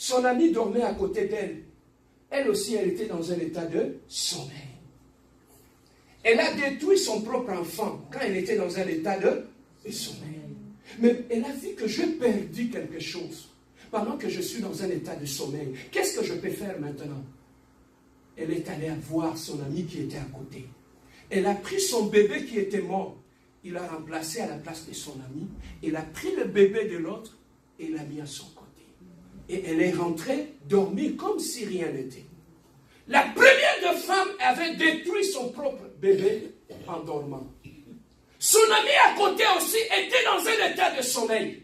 Son amie dormait à côté d'elle. Elle aussi, elle était dans un état de sommeil. Elle a détruit son propre enfant quand elle était dans un état de sommeil. Mais elle a vu que je perdis quelque chose pendant que je suis dans un état de sommeil. Qu'est-ce que je peux faire maintenant? Elle est allée voir son ami qui était à côté. Elle a pris son bébé qui était mort. Il l'a remplacé à la place de son ami. Elle a pris le bébé de l'autre et l'a mis à son côté. Et elle est rentrée dormir comme si rien n'était. La première de femme avait détruit son propre bébé en dormant. Son ami à côté aussi était dans un état de sommeil.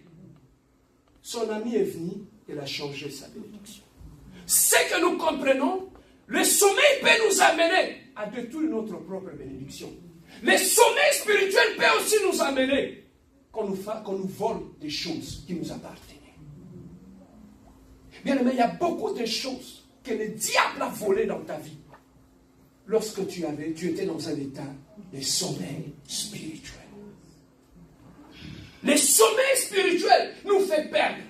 Son ami est venu, il a changé sa bénédiction. C'est que nous comprenons, le sommeil peut nous amener à détruire notre propre bénédiction. Le sommeil spirituel peut aussi nous amener qu'on nous vole des choses qui nous appartenaient. Bien aimé, il y a beaucoup de choses que le diable a volées dans ta vie. Lorsque tu étais dans un état de sommeil spirituel. Le sommeil spirituel nous fait perdre.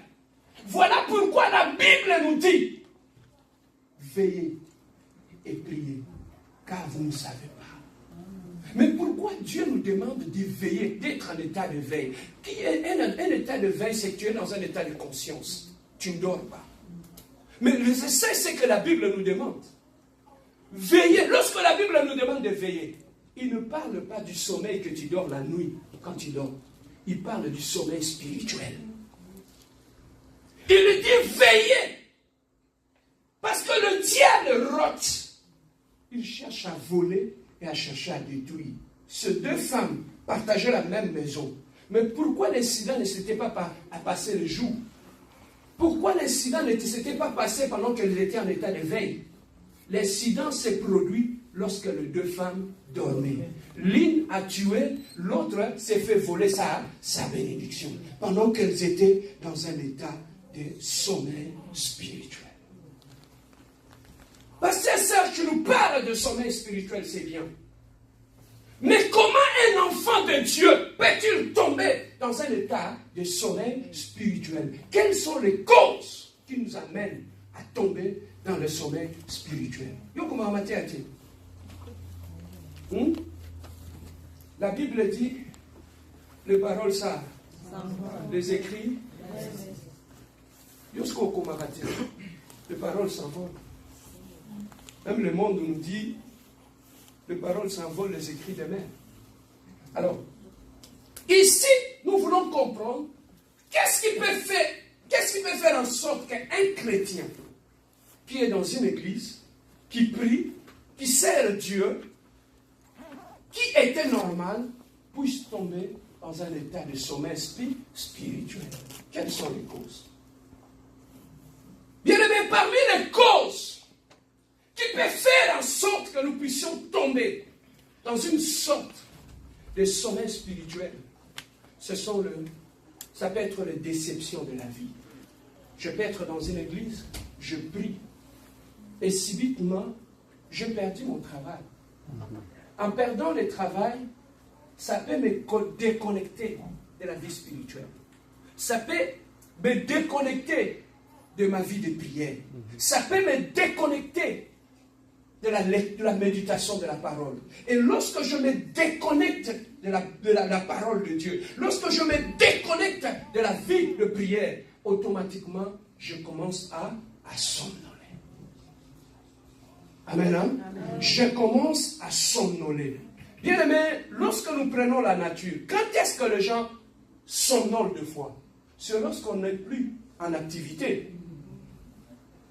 Voilà pourquoi la Bible nous dit, veillez et priez, car vous ne savez pas. Mais pourquoi Dieu nous demande de veiller, d'être en état de veille? Un état de veille, c'est que tu es dans un état de conscience. Tu ne dors pas. Mais l'essai, c'est que la Bible nous demande. Veiller. Lorsque la Bible nous demande de veiller, il ne parle pas du sommeil que tu dors la nuit quand tu dors. Il parle du sommeil spirituel. Il dit veiller. Parce que le diable rote. Il cherche à voler et à chercher à détruire. Ces deux femmes partageaient la même maison. Mais pourquoi l'incident ne s'était pas passé le jour? Pourquoi l'incident ne s'était pas passé pendant qu'elles étaient en état de veille? L'incident s'est produit lorsque les deux femmes dormaient. L'une a tué, l'autre s'est fait voler sa bénédiction. Pendant qu'elles étaient dans un état de sommeil spirituel. Pasteur Serge, tu nous parles de sommeil spirituel, c'est bien. Mais comment un enfant de Dieu peut-il tomber dans un état de sommeil spirituel? Quelles sont les causes qui nous amènent à tomber dans le sommeil spirituel? La Bible dit, les paroles savent, les écrits, les paroles s'envolent. Même le monde nous dit, les paroles s'envolent, les écrits des mers. Alors, ici, nous voulons comprendre qu'est-ce qui peut faire en sorte qu'un chrétien qui est dans une église, qui prie, qui sert Dieu, qui était normal, puisse tomber dans un état de sommeil spirituel. Quelles sont les causes? Bien aimé, parmi les causes qui peuvent faire en sorte que nous puissions tomber dans une sorte de sommeil spirituel, ça peut être les déceptions de la vie. Je peux être dans une église, je prie, et subitement, j'ai perdu mon travail. En perdant le travail, ça peut me déconnecter de la vie spirituelle. Ça peut me déconnecter de ma vie de prière. Ça peut me déconnecter de la méditation de la parole. Et lorsque je me déconnecte de la parole de Dieu, lorsque je me déconnecte de la vie de prière, automatiquement, je commence à somnoler. Amen. Hein? Amen. Je commence à somnoler. Bien aimé, lorsque nous prenons la nature, quand est-ce que les gens somnolent de foi? C'est lorsqu'on n'est plus en activité.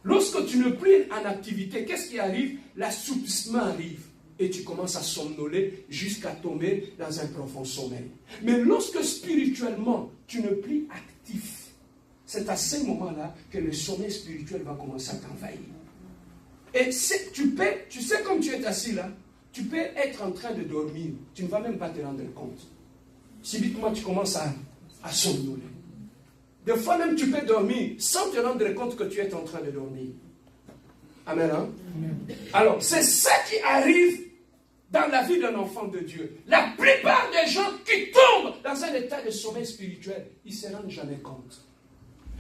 Lorsque tu n'es plus en activité, qu'est-ce qui arrive? L'assoupissement arrive et tu commences à somnoler jusqu'à tomber dans un profond sommeil. Mais lorsque spirituellement tu n'es plus actif, c'est à ce moment-là que le sommeil spirituel va commencer à t'envahir. Et tu sais comme tu es assis là, tu peux être en train de dormir, tu ne vas même pas te rendre compte. Subitement tu commences à somnoler. Des fois même tu peux dormir sans te rendre compte que tu es en train de dormir. Amen. Hein? Alors c'est ça qui arrive dans la vie d'un enfant de Dieu. La plupart des gens qui tombent dans un état de sommeil spirituel, ils ne se rendent jamais compte.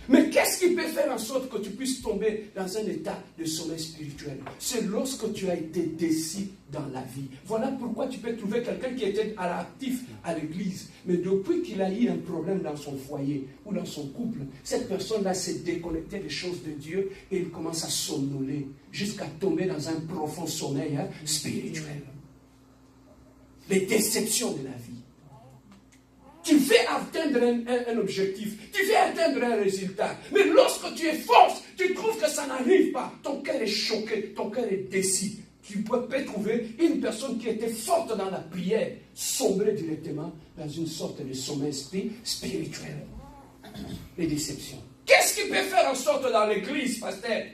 Mais qu'est-ce qui peut faire en sorte que tu puisses tomber dans un état de sommeil spirituel? C'est lorsque tu as été décis dans la vie. Voilà pourquoi tu peux trouver quelqu'un qui était actif à l'église, mais depuis qu'il a eu un problème dans son foyer ou dans son couple, cette personne-là s'est déconnectée des choses de Dieu et il commence à somnoler jusqu'à tomber dans un profond sommeil spirituel. Les déceptions de la vie. Tu fais atteindre un objectif, tu fais atteindre un résultat. Mais lorsque tu es force, tu trouves que ça n'arrive pas. Ton cœur est choqué, ton cœur est décis. Tu peux trouver une personne qui était forte dans la prière, sombrer directement dans une sorte de sommeil spirituel. Les déceptions. Qu'est-ce qui peut faire en sorte dans l'église, pasteur,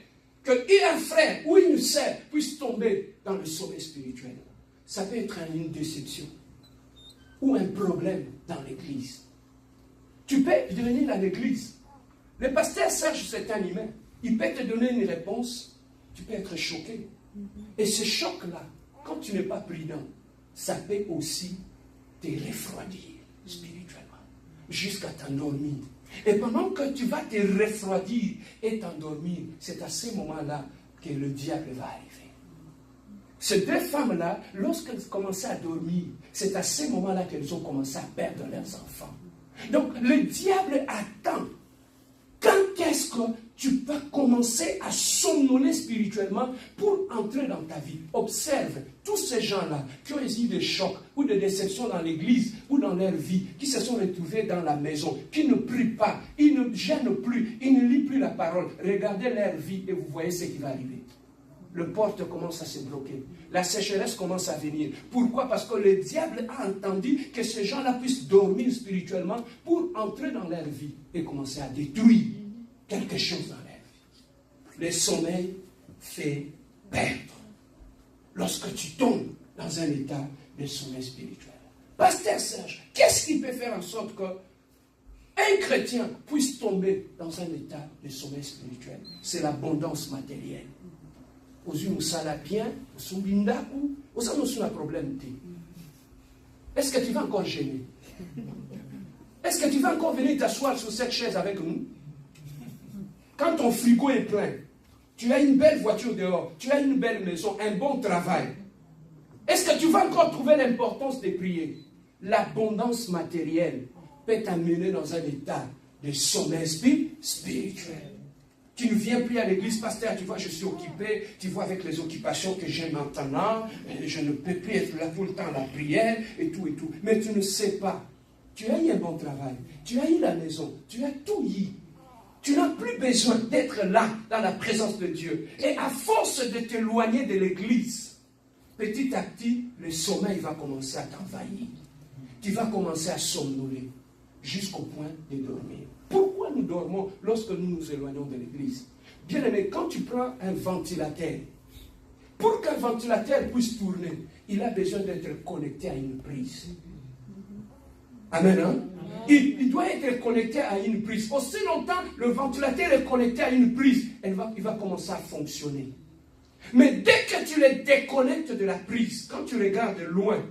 qu'un frère ou une sœur puisse tomber dans le sommeil spirituel? Ça peut être une déception ou un problème dans l'église. Tu peux venir à l'église. Le pasteur Serge, c'est un humain. Il peut te donner une réponse. Tu peux être choqué. Et ce choc-là, quand tu n'es pas prudent, ça peut aussi te refroidir spirituellement, jusqu'à t'endormir. Et pendant que tu vas te refroidir et t'endormir, c'est à ce moment-là que le diable va arriver. Ces deux femmes-là, lorsqu'elles commençaient à dormir, c'est à ce moment-là qu'elles ont commencé à perdre leurs enfants. Donc, le diable attend. Quand est-ce que tu vas commencer à somnoler spirituellement pour entrer dans ta vie? Observe tous ces gens-là qui ont eu des chocs ou des déceptions dans l'église ou dans leur vie, qui se sont retrouvés dans la maison, qui ne prient pas, ils ne gênent plus, ils ne lisent plus la parole. Regardez leur vie et vous voyez ce qui va arriver. Le porte commence à se bloquer. La sécheresse commence à venir. Pourquoi? Parce que le diable a entendu que ces gens-là puissent dormir spirituellement pour entrer dans leur vie et commencer à détruire quelque chose dans leur vie. Le sommeil fait perdre. Lorsque tu tombes dans un état de sommeil spirituel. Pasteur Serge, qu'est-ce qui peut faire en sorte qu'un chrétien puisse tomber dans un état de sommeil spirituel? C'est l'abondance matérielle. Est-ce que tu vas encore gêner? Est-ce que tu vas encore venir t'asseoir sur cette chaise avec nous? Quand ton frigo est plein, tu as une belle voiture dehors, tu as une belle maison, un bon travail. Est-ce que tu vas encore trouver l'importance de prier? L'abondance matérielle peut t'amener dans un état de sommeil spirituel. Tu ne viens plus à l'église, pasteur, tu vois, je suis occupé, tu vois, avec les occupations que j'ai maintenant, je ne peux plus être là tout le temps à la prière, et tout. Mais tu ne sais pas. Tu as eu un bon travail, tu as eu la maison, tu as tout eu. Tu n'as plus besoin d'être là, dans la présence de Dieu. Et à force de t'éloigner de l'église, petit à petit, le sommeil va commencer à t'envahir. Tu vas commencer à somnoler, jusqu'au point de dormir. Pourquoi nous dormons lorsque nous nous éloignons de l'église? Bien aimé, quand tu prends un ventilateur, pour qu'un ventilateur puisse tourner, il a besoin d'être connecté à une prise. Amen, hein? Il doit être connecté à une prise. Aussi longtemps, le ventilateur est connecté à une prise, il va commencer à fonctionner. Mais dès que tu le déconnectes de la prise, quand tu regardes loin,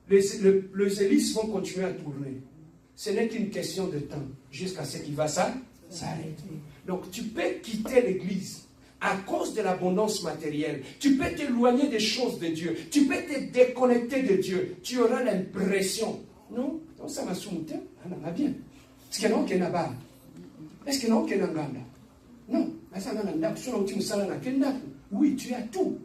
les hélices vont continuer à tourner. Ce n'est qu'une question de temps, jusqu'à ce qu'il va s'arrêter. Donc tu peux quitter l'église à cause de l'abondance matérielle. Tu peux t'éloigner des choses de Dieu. Tu peux te déconnecter de Dieu. Tu auras l'impression, non, ça m'a soumis, ça va bien. Est-ce que non, qu'il y a là-bas? Est-ce que non, qu'il y a là-bas? Non, oui, tu as tout.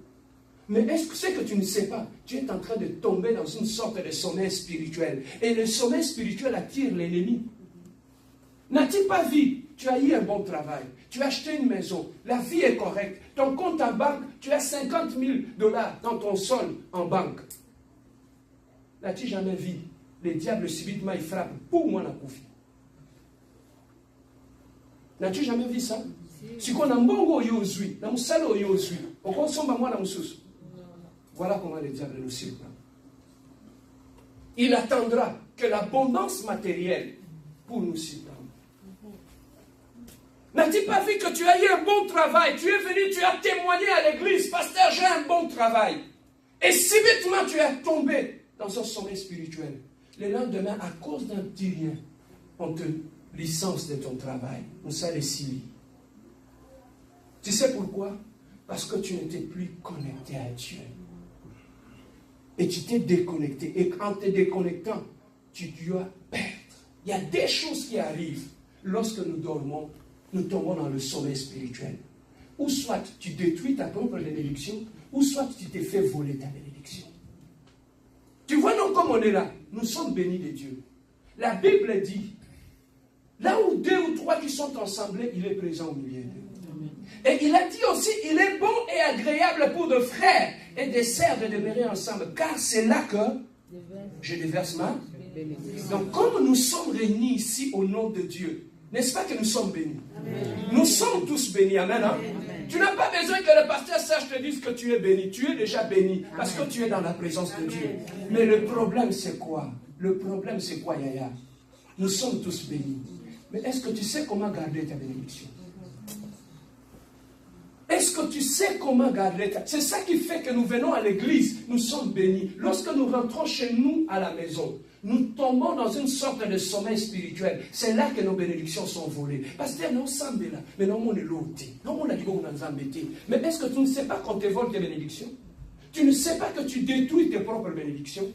Mais est-ce que c'est que tu ne sais pas? Tu es en train de tomber dans une sorte de sommeil spirituel. Et le sommeil spirituel attire l'ennemi. N'as-tu pas vu? Tu as eu un bon travail. Tu as acheté une maison. La vie est correcte. Ton compte en banque, tu as 50 000 $ dans ton sol en banque. N'as-tu jamais vu? Le diable subitement il frappe. Pour moi, la confie. N'as-tu jamais vu ça? Si on a un bon yozui, on a un salo yozui, on consomme moi la moussous. Voilà comment le diable nous surprend. Il attendra que l'abondance matérielle pour nous surprendre. N'as-tu pas vu que tu as eu un bon travail? Tu es venu, tu as témoigné à l'église, pasteur, j'ai un bon travail. Et subitement tu es tombé dans un sommeil spirituel. Le lendemain, à cause d'un petit rien, on te licence de ton travail. Nous sommes les Sili. Tu sais pourquoi? Parce que tu n'étais plus connecté à Dieu. Et tu t'es déconnecté. Et en te déconnectant, tu dois perdre. Il y a des choses qui arrivent lorsque nous dormons, nous tombons dans le sommeil spirituel. Ou soit tu détruis ta propre bénédiction, ou soit tu t'es fait voler ta bénédiction. Tu vois, non, comme on est là, nous sommes bénis de Dieu. La Bible dit, là où 2 ou 3 qui sont ensemble, il est présent au milieu d'eux. Et il a dit aussi, il est bon et agréable pour des frères et des sœurs de demeurer ensemble, car c'est là que je déverse ma bénédiction. Donc, comme nous sommes réunis ici au nom de Dieu, n'est-ce pas que nous sommes bénis? Amen. Nous sommes tous bénis, amen, hein? Amen. Tu n'as pas besoin que le pasteur Serge te dise que tu es béni. Tu es déjà béni parce que tu es dans la présence de Dieu. Mais le problème, c'est quoi? Le problème, c'est quoi, Yaya? Nous sommes tous bénis. Mais est-ce que tu sais comment garder ta bénédiction? Est-ce que tu sais comment garder ta... C'est ça qui fait que nous venons à l'église, nous sommes bénis. Lorsque nous rentrons chez nous à la maison, nous tombons dans une sorte de sommeil spirituel. C'est là que nos bénédictions sont volées. Parce que nous sommes là, mais non, on est l'auté. Non, on a dit qu'on nous a embêtés. Mais est-ce que tu ne sais pas qu'on te vole tes bénédictions? Tu ne sais pas que tu détruis tes propres bénédictions?